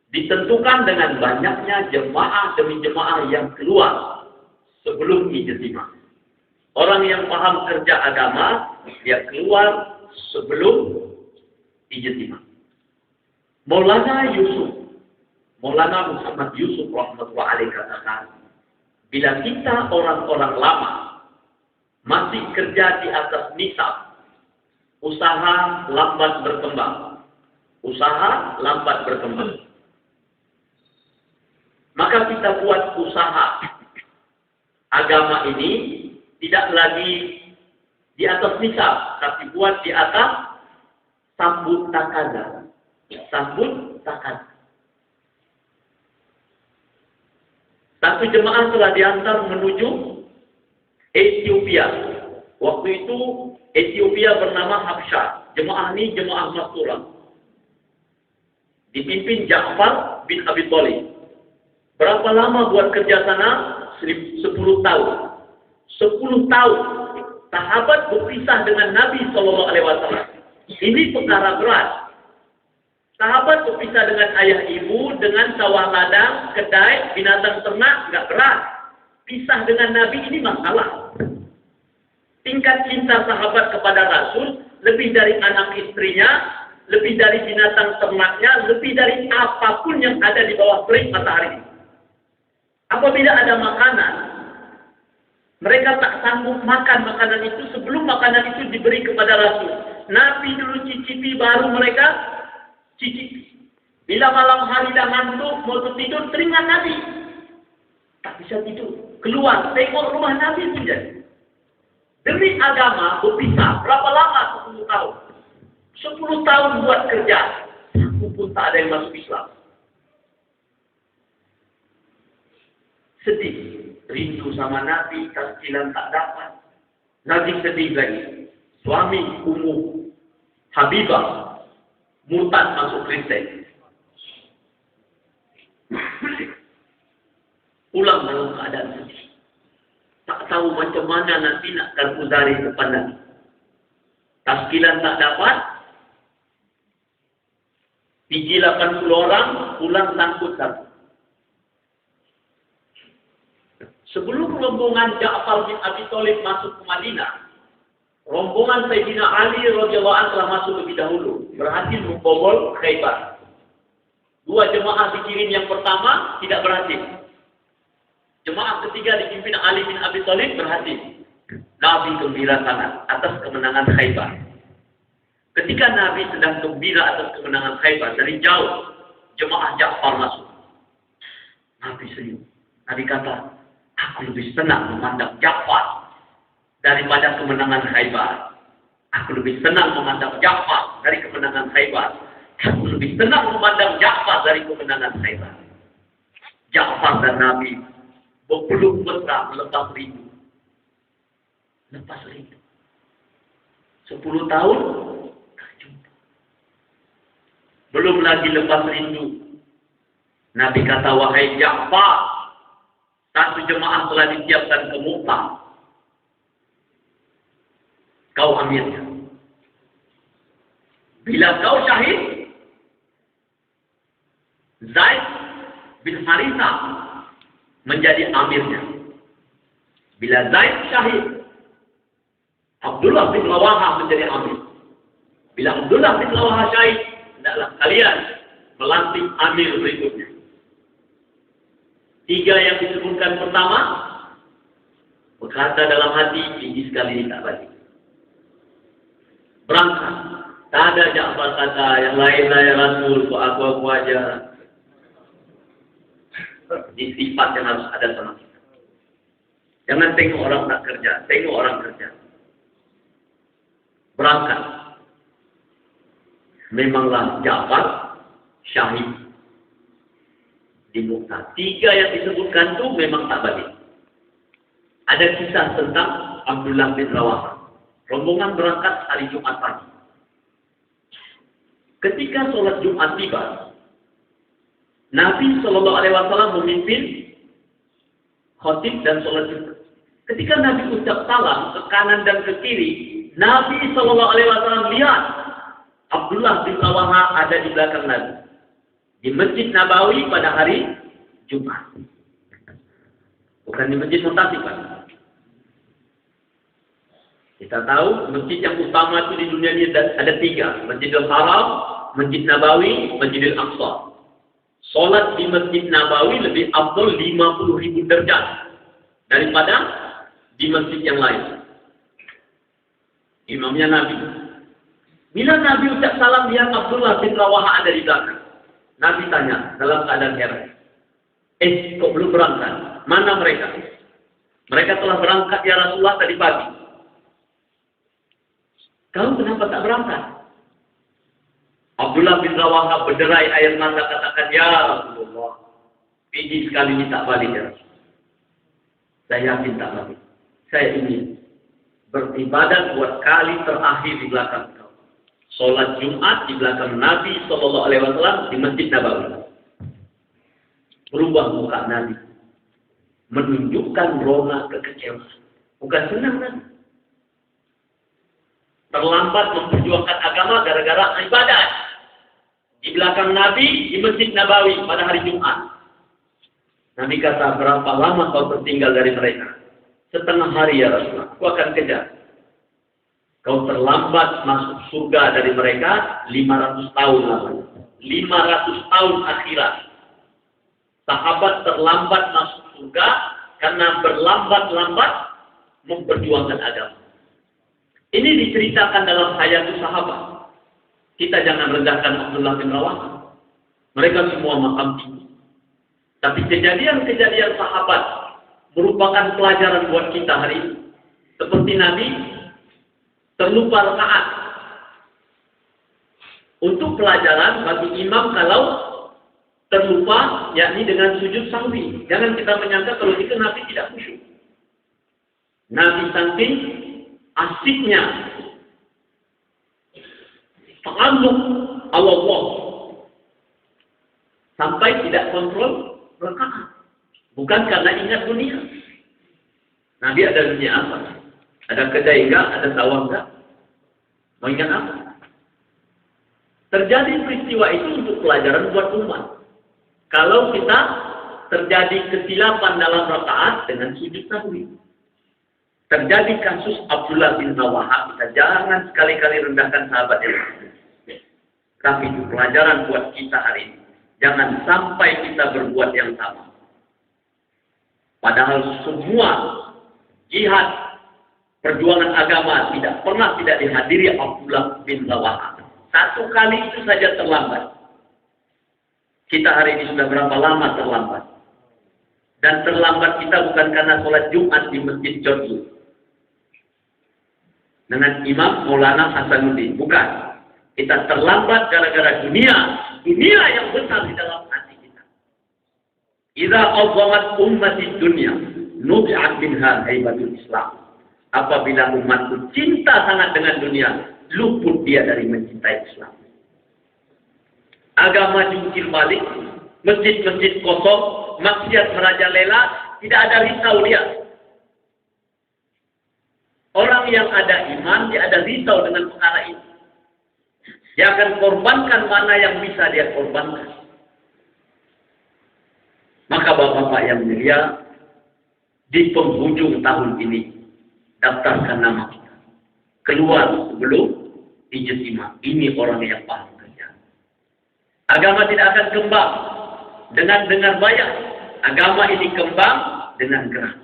Speaker 1: ditentukan dengan banyaknya jemaah demi jemaah yang keluar sebelum ijtima. Orang yang paham kerja agama, dia keluar sebelum ijtima. Maulana Muhammad Yusuf rahmatullahi alaihi katakan, bila kita orang-orang lama masih kerja di atas nisab, usaha lambat berkembang. Maka kita buat usaha agama ini tidak lagi di atas nisab, tapi buat di atas sambut takada. Satu jemaah telah diantar menuju Ethiopia. Waktu itu Ethiopia bernama Habsyah. Jemaah ini jemaah Masturah. Dipimpin Ja'far bin Abi Thalib. Berapa lama buat kerja sana? 10 tahun. 10 tahun. Sahabat berpisah dengan Nabi SAW. Ini perkara berat. Sahabat berpisah dengan ayah ibu, dengan sawah ladang, kedai, binatang ternak, nggak berat. Pisah dengan Nabi ini masalah. Tingkat cinta sahabat kepada Rasul, lebih dari anak istrinya, lebih dari binatang ternaknya, lebih dari apapun yang ada di bawah terik matahari. Apabila ada makanan, mereka tak sanggup makan makanan itu sebelum makanan itu diberi kepada Rasul. Nabi dulu cicipi, baru mereka cicipi. Bila malam hari dah ngantuk, mau tidur, teringat Nabi. Tak bisa tidur. Keluar, tengok rumah Nabi saja. Demi agama berpisah. Berapa lama? 10 tahun. 10 tahun buat kerja. Aku pun tak ada yang masuk Islam. Sedih. Rindu sama Nabi, tazkiran tak dapat. Nabi sedih lagi. Suami Ummu Habibah murtad masuk Kristen. Pulang dalam keadaan sedih. Tak tahu macam mana nanti nak terpuzari depan Nabi. Tazkiran tak dapat. Piji 80 orang, pulang sangkut-sangkut. Sebelum rombongan Ja'far bin Abi Thalib masuk ke Madinah, rombongan Sayyidina Ali radhiyallahu anhu telah masuk lebih dahulu, berhasil membobol Khaybar. 2 jemaah dikirim yang pertama tidak berhasil. Jemaah ketiga dipimpin Ali bin Abi Thalib berhasil. Nabi gembira sangat atas kemenangan Khaybar. Ketika Nabi sedang gembira atas kemenangan Khaybar, dari jauh jemaah Ja'far masuk. Nabi senyum. Nabi kata, aku lebih senang memandang Ja'far daripada kemenangan Khaybar. Aku lebih senang memandang Ja'far dari kemenangan Khaybar. Aku lebih senang memandang Ja'far dari kemenangan Khaybar. Ja'far dan Nabi berpeluk mesra lepas rindu. Lepas rindu. 10 tahun tak jumpa. Belum lagi lepas rindu. Nabi kata, wahai Ja'far, satu jemaah telah disiapkan ke Mu'tah. Kau amirnya. Bila kau syahid, Zaid bin Harithah menjadi amirnya. Bila Zaid syahid, Abdullah bin Rawaha menjadi amir. Bila Abdullah bin Rawaha syahid, hendaklah kalian melantik amir berikutnya. 3 yang disebutkan pertama berkata dalam hati, ini sekali ini tak balik. Berangkat. Tak ada Ja'far kata yang lain-lain ya Rasul, kok aku aja. Ini sifat yang harus ada sama kita. Jangan tengok orang tak kerja, tengok orang kerja. Berangkat. Memanglah Ja'far syahid di Mu'tah. 3 yang disebutkan itu memang tak balik. Ada kisah tentang Abdullah bin Rawaha. Rombongan berangkat hari Jumat pagi. Ketika sholat Jumat tiba, Nabi SAW memimpin khotib dan sholat Jumat. Ketika Nabi ucap salam ke kanan dan ke kiri, Nabi SAW lihat Abdullah bin Rawaha ada di belakang Nabi di Masjid Nabawi pada hari Jumat. Bukan di Masjid Mutasim, Pak. Kita tahu masjid yang utama itu di dunia ini ada 3. Masjidil Haram, Masjid Nabawi, Masjidil Aqsa. Solat di Masjid Nabawi lebih afdal 50.000 derajat daripada di masjid yang lain. Imamnya Nabi. Bila Nabi ucap salam, lihat Abdullah bin Rawaha ada di belakang. Nabi tanya dalam keadaan heran. Kok belum berangkat? Mana mereka? Mereka telah berangkat ya Rasulullah tadi pagi. Kau kenapa tak berangkat? Abdullah bin Rawaha berderai air mata katakan, ya Rasulullah, pijit sekali ini tak balik ya Rasulullah. Saya yakin tak balik. Saya ingin beribadat buat kali terakhir di belakang kau. Sholat Jumat di belakang Nabi SAW di Masjid Nabawi. Berubah muka Nabi. Menunjukkan rona kekecewaan. Bukan senang Nabi. Terlambat memperjuangkan agama gara-gara ibadah di belakang Nabi di Masjid Nabawi pada hari Jumat. Nabi kata, berapa lama kau tertinggal dari mereka? Setengah hari ya Rasulullah. Aku akan kejar. Kau terlambat masuk surga dari mereka 500 tahun lamanya. 500 tahun akhirat. Sahabat terlambat masuk surga karena berlambat-lambat memperjuangkan agama. Ini diceritakan dalam Hayatus Sahabat. Kita jangan rendahkan Abdullah bin Rawaha. Mereka semua makam tinggi. Tapi kejadian-kejadian sahabat merupakan pelajaran buat kita hari ini. Seperti Nabi terlupa rakaat. Untuk pelajaran bagi imam kalau terlupa, yakni dengan sujud sahwi. Jangan kita menyangka kalau itu Nabi tidak khusyuk. Nabi saking asiknya ta'alluq Allah sampai tidak kontrol rakaat. Bukan karena ingat dunia. Nabi ada dunia apa? Ada kedai enggak? Ada sawah enggak? Mau ingat apa? Terjadi peristiwa itu untuk pelajaran buat umat. Kalau kita terjadi kesilapan dalam rakaat dengan sujud sahwi. Terjadi kasus Abdullah bin Rawaha, kita jangan sekali-kali rendahkan sahabat yang lain. Tapi itu pelajaran buat kita hari ini. Jangan sampai kita berbuat yang sama. Padahal semua jihad perjuangan agama tidak dihadiri Abdullah bin Rawahah. Satu kali itu saja terlambat. Kita hari ini sudah berapa lama terlambat? Dan terlambat kita bukan karena sholat Jumat di Masjid Jordi dengan Imam Maulana Hasanuddin. Bukan. Kita terlambat gara-gara dunia yang besar di dalam hati kita. Idza azzamat ummati dunya nubi'at minha haibatul Islam. Apabila umatku cinta sangat dengan dunia, luput dia dari mencintai Islam. Agama jungkir balik, masjid-masjid kosong, maksiat merajalela, tidak ada risau dia. Orang yang ada iman, dia ada risau dengan perkara ini. Dia akan korbankan mana yang bisa dia korbankan. Maka bapak-bapak yang mulia, di penghujung tahun ini, daftarkan nama kita. Keluar sebelum ijtima. Ini orang yang paham kerja. Agama tidak akan kembang dengan dengar bayar. Agama ini kembang dengan gerak.